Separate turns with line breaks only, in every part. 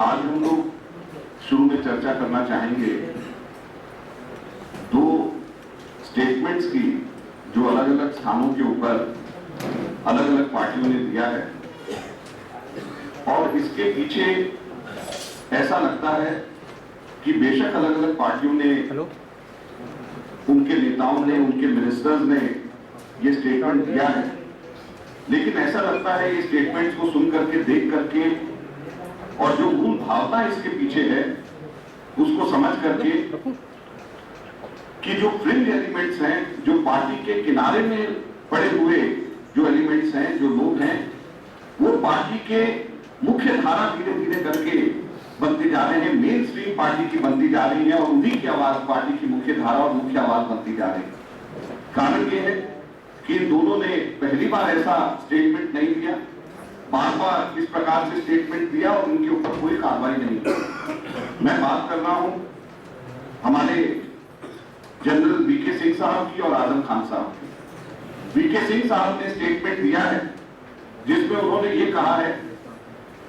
आज हम लोग शुरू में चर्चा करना चाहेंगे दो स्टेटमेंट्स की जो अलग अलग स्थानों के ऊपर अलग अलग पार्टियों ने दिया है, और इसके पीछे ऐसा लगता है कि बेशक अलग अलग पार्टियों ने, उनके नेताओं ने, उनके मिनिस्टर्स ने ये स्टेटमेंट दिया है, लेकिन ऐसा लगता है ये स्टेटमेंट्स को सुन करके, देख करके और जो मूल भावना इसके पीछे है उसको समझ करके कि जो फ्रिंज एलिमेंट्स हैं, जो पार्टी के किनारे में पड़े हुए जो एलिमेंट्स हैं, जो लोग हैं, वो पार्टी के मुख्य धारा धीरे धीरे करके बनती जा रहे हैं, मेन स्ट्रीम पार्टी की बनती जा रही है और उन्हीं की आवाज पार्टी की मुख्य धारा और मुख्य आवाज बनती जा रही है। कारण ये है कि इन दोनों ने पहली बार ऐसा स्टेटमेंट नहीं दिया, बार बार इस प्रकार से स्टेटमेंट दिया और उनके ऊपर कोई कार्रवाई नहीं की। मैं बात कर रहा हूं हमारे जनरल वीके सिंह साहब की और आजम खान साहब की। वीके सिंह साहब ने स्टेटमेंट दिया है जिसमें उन्होंने ये कहा है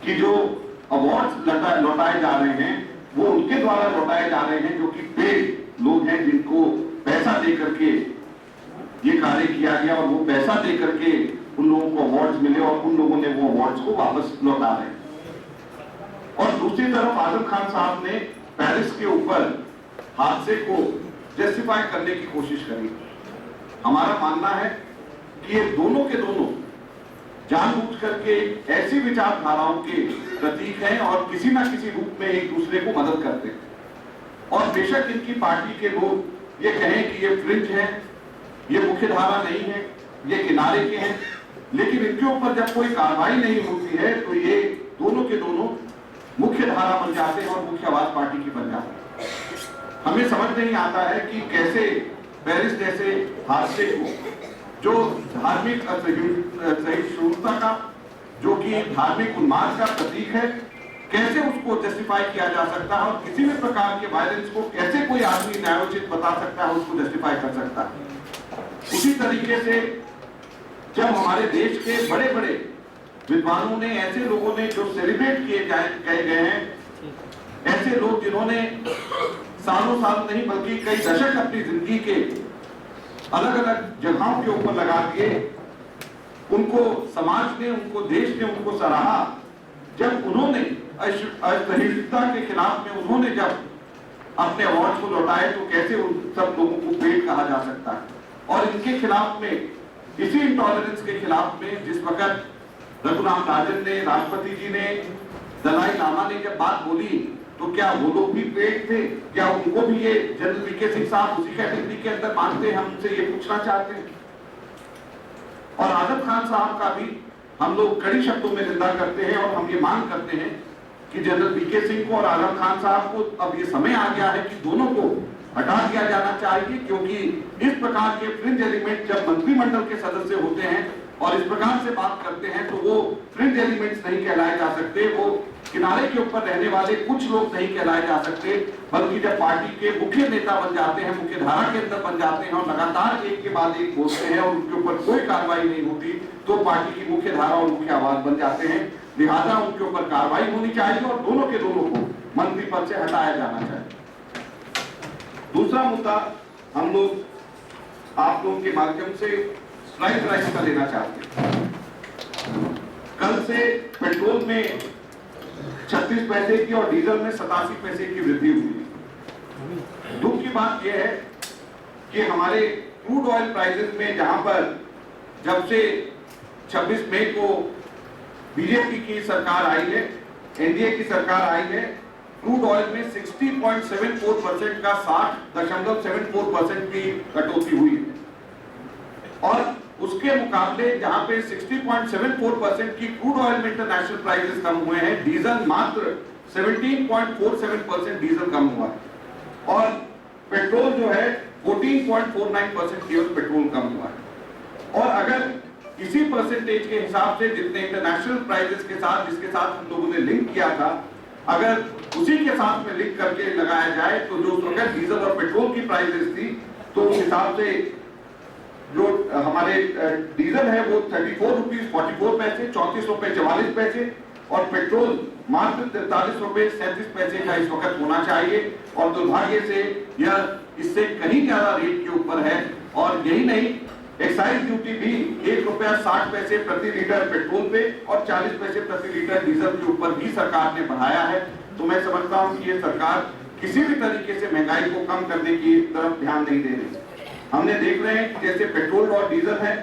कि जो अवार्ड्स लौटाए जा रहे हैं वो उनके द्वारा लौटाए जा रहे हैं जो कि पेड लोग हैं, जिनको पैसा दे करके ये कार्य किया गया और वो पैसा दे करके उन लोगों को अवार्ड्स मिले और उन लोगों ने वो अवार्ड्स को वापस लौटा रहे हैं। और दूसरी तरफ आजम खान साहब ने पेरिस के ऊपर हादसे को जस्टिफाई करने की कोशिश करी। हमारा मानना है कि ये दोनों के दोनों जानबूझ करके ऐसी विचारधाराओं के प्रतीक हैं और किसी ना किसी रूप में एक दूसरे को मदद करते हैं। और बेशक इनकी पार्टी के लोग ये कहें कि ये फ्रिंज है, ये मुख्य धारा नहीं है, ये किनारे के हैं, लेकिन इनके ऊपर जब कोई कार्रवाई नहीं होती है तो ये दोनों के दोनों मुख्य धारा बन जाते हैं और मुख्य आवाज पार्टी की बन जाती है। हमें समझ नहीं आता है कि कैसे पेरिस जैसे हादसे को, जो धार्मिक असहिष्णुता का, जो कि धार्मिक उन्माद का प्रतीक है, कैसे उसको जस्टिफाई किया जा सकता है और किसी भी प्रकार के वायलेंस को कैसे कोई आदमी न्यायोचित बता सकता है, उसको जस्टिफाई कर सकता है। उसी तरीके से जब हमारे देश के बड़े बड़े विद्वानों ने, ऐसे लोगों ने जो सेलिब्रेट कहे गए हैं, ऐसे लोग जिन्होंने सालों साल नहीं बल्कि कई दशक अपनी जिंदगी के अलग अलग जगहों के ऊपर लगा दिए, उनको समाज ने, उनको देश ने उनको सराहा जब उन्होंने असहिष्णुता के खिलाफ में उन्होंने जब अपने अवार्ड को लौटाए, तो कैसे उन सब लोगों को पेट कहा जा सकता है। और इनके खिलाफ में, इसी इंटॉलरेंस के खिलाफ में जिस वक्त रघुराम राजन ने, राष्ट्रपति जी ने, दलाई लामा ने जब बात बोली, तो क्या वो लोग भी पेट थे? क्या उनको भी ये जनरल वीके सिंह साहब उसी कैटेगरी के अंदर मानते हैं? हम उनसे ये पूछना चाहते हैं। और आजम खान साहब का भी हम लोग कड़ी शब्दों में निंदा करते हैं और हम ये मांग करते हैं कि जनरल वीके सिंह को और आजम खान साहब को अब ये समय आ गया है कि दोनों को हटा दिया जाना चाहिए, क्योंकि इस प्रकार के फ्रिंज एलिमेंट जब मंत्रिमंडल के सदस्य होते हैं और इस प्रकार से बात करते हैं तो वो फ्रिंज एलिमेंट्स नहीं कहलाए जा सकते, वो किनारे के ऊपर रहने वाले कुछ लोग नहीं कहलाए जा सकते, बल्कि जब पार्टी के मुख्य नेता बन जाते हैं, मुख्य धारा के अंदर बन जाते हैं और लगातार एक के बाद एक बोलते हैं और उनके ऊपर कोई कार्रवाई नहीं होती, तो पार्टी की मुख्य धारा और मुख्य आवाज बन जाते हैं। लिहाजा उनके ऊपर कार्रवाई होनी चाहिए और दोनों के दोनों को मंत्री पद से हटाया जाना चाहिए। दूसरा मुद्दा हम लोग आप लोगों के माध्यम से स्ट्राइक प्राइस का लेना चाहते हैं। कल से पेट्रोल में 36 पैसे की और डीजल में 87 पैसे की वृद्धि हुई। दुख की बात यह है कि हमारे क्रूड ऑयल प्राइसेस में, जहां पर जब से 26 मई को बीजेपी की सरकार आई है, एनडीए की सरकार आई है, क्रूड ऑयल में 60.74% का 60.74% की कटौती हुई है। और उसके मुकाबले जहां पे 60.74% की क्रूड ऑयल में इंटरनेशनल प्राइसेस कम हुए हैं, डीजल मात्र 17.47% डीजल कम हुआ है और पेट्रोल जो है 14.49% केवल पेट्रोल कम हुआ है। और अगर इसी परसेंटेज के हिसाब से जितने इंटरनेशनल प्राइसेस के साथ, जिसके साथ हम लोगों ने लिंक किया था, अगर उसी के साथ में लिंक करके लगाया जाए तो जो डीजल और पेट्रोल की प्राइसेस थी, तो उस हिसाब से जो हमारे डीजल है वो 34 रुपीज 44 पैसे, 34 रुपए 44 पैसे और पेट्रोल मात्र 43 रुपए 37 पैसे का इस वक्त होना चाहिए और दुर्भाग्य से यह इससे कहीं ज्यादा रेट के ऊपर है। और यही नहीं, एक्साइज ड्यूटी भी 1 रुपया 60 पैसे प्रति लीटर पेट्रोल पे और 40 पैसे प्रति लीटर डीजल के ऊपर भी सरकार ने बढ़ाया है। तो मैं समझता हूं कि ये सरकार किसी भी तरीके से महंगाई को कम करने की तरफ ध्यान नहीं दे रही। हमने देख रहे हैं कि जैसे पेट्रोल और डीजल है,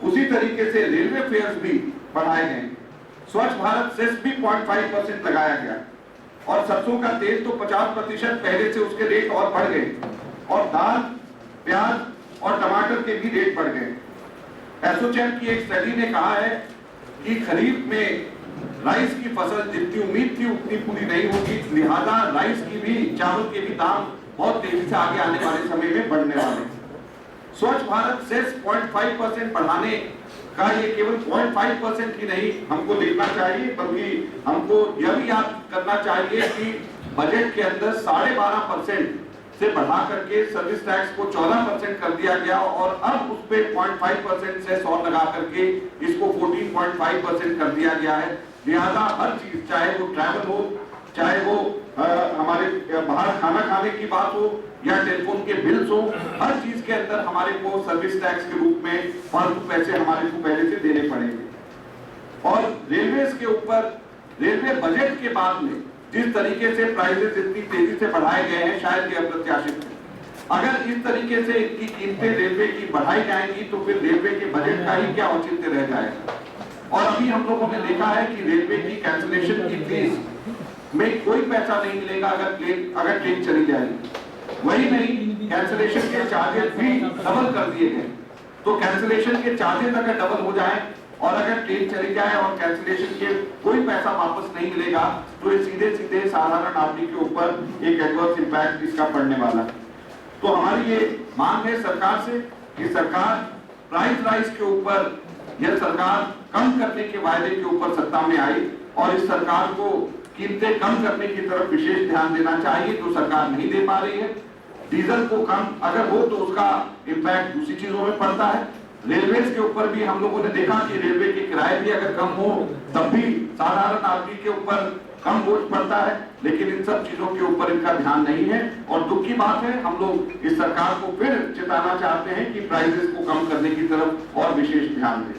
उसी तरीके से रेलवे फेयर्स भी बढ़ाए गए। स्वच्छ भारत सेस भी 0.5% लगाया गया और सरसों का तेल तो 50% पहले से उसके रेट और बढ़ गए और दाल, प्याज और टमाटर के भी रेट बढ़ गए। एसोचैम की एक स्टडी ने कहा है कि खरीफ में राइस की फसल जितनी उम्मीद थी उतनी पूरी नहीं होगी, लिहाजा राइस की भी, चावल के भी दाम बहुत तेजी से आगे आने वाले समय में बढ़ने वाले। स्वच्छ भारत सेस 0.5% बढ़ाने का ये केवल 0.5% ही नहीं हमको देखना चाहिए, बल्कि हमको यह भी याद करना चाहिए कि बजट के अंदर 12.5% से बढ़ा करके सर्विस टैक्स को 14% कर दिया गया और अब उस पे 0.5% से 100 लगा करके इसको 14.5% कर दिया गया है। लिहाजा हर चीज, चाहे वो ट्रैवल हो, चाहे वो हमारे बाहर खाना खाने की बात हो या टेलीफोन के बिल्स हो, हर चीज के अंदर हमारे को सर्विस टैक्स के रूप में फालतू पैसे हमारे को पहले से देने पड़ेंगे। और रेलवे के ऊपर रेलवे बजट के बाद में जिस तरीके से प्राइसेस इतनी तेजी से बढ़ाए गए हैं, शायद ये अप्रत्याशित है। अगर इस तरीके से इनकी कीमतें रेलवे की बढ़ाई जाएंगी तो फिर रेलवे के बजट का ही क्या औचित्य रह जाएगा। और अभी हम लोगों ने देखा है कि रेलवे की कैंसिलेशन की फीस में कोई पैसा नहीं मिलेगा अगर ट्रेन चली जाएगी। वही नहीं, कैंसिलेशन के चार्जेस भी डबल कर दिए गए। तो कैंसिलेशन के चार्जेस अगर डबल हो जाए और अगर ट्रेन चली जाए और कैंसिलेशन के कोई पैसा वापस नहीं मिलेगा तो ये सीधे सीधे साधारण नागरिक के ऊपर एक एडवर्स इंपैक्ट इसका पड़ने वाला है। तो हमारी ये मांग है सरकार से कि सरकार प्राइस राइज के ऊपर, यह सरकार कम करने के वायदे के ऊपर सत्ता में आई और इस सरकार को कीमतें कम करने की तरफ विशेष ध्यान देना चाहिए, जो सरकार नहीं दे पा रही है। डीजल को कम अगर हो तो उसका इंपैक्ट दूसरी चीजों में पड़ता है। रेलवे के ऊपर भी हम लोगों ने देखा कि रेलवे के किराए भी अगर कम हो तब भी साधारण नागरिक के ऊपर कम बोझ पड़ता है, लेकिन इन सब चीजों के ऊपर इनका ध्यान नहीं है। और दुख की बात है, हम लोग इस सरकार को फिर चेताना चाहते हैं कि प्राइसेस को कम करने की तरफ और विशेष ध्यान दें।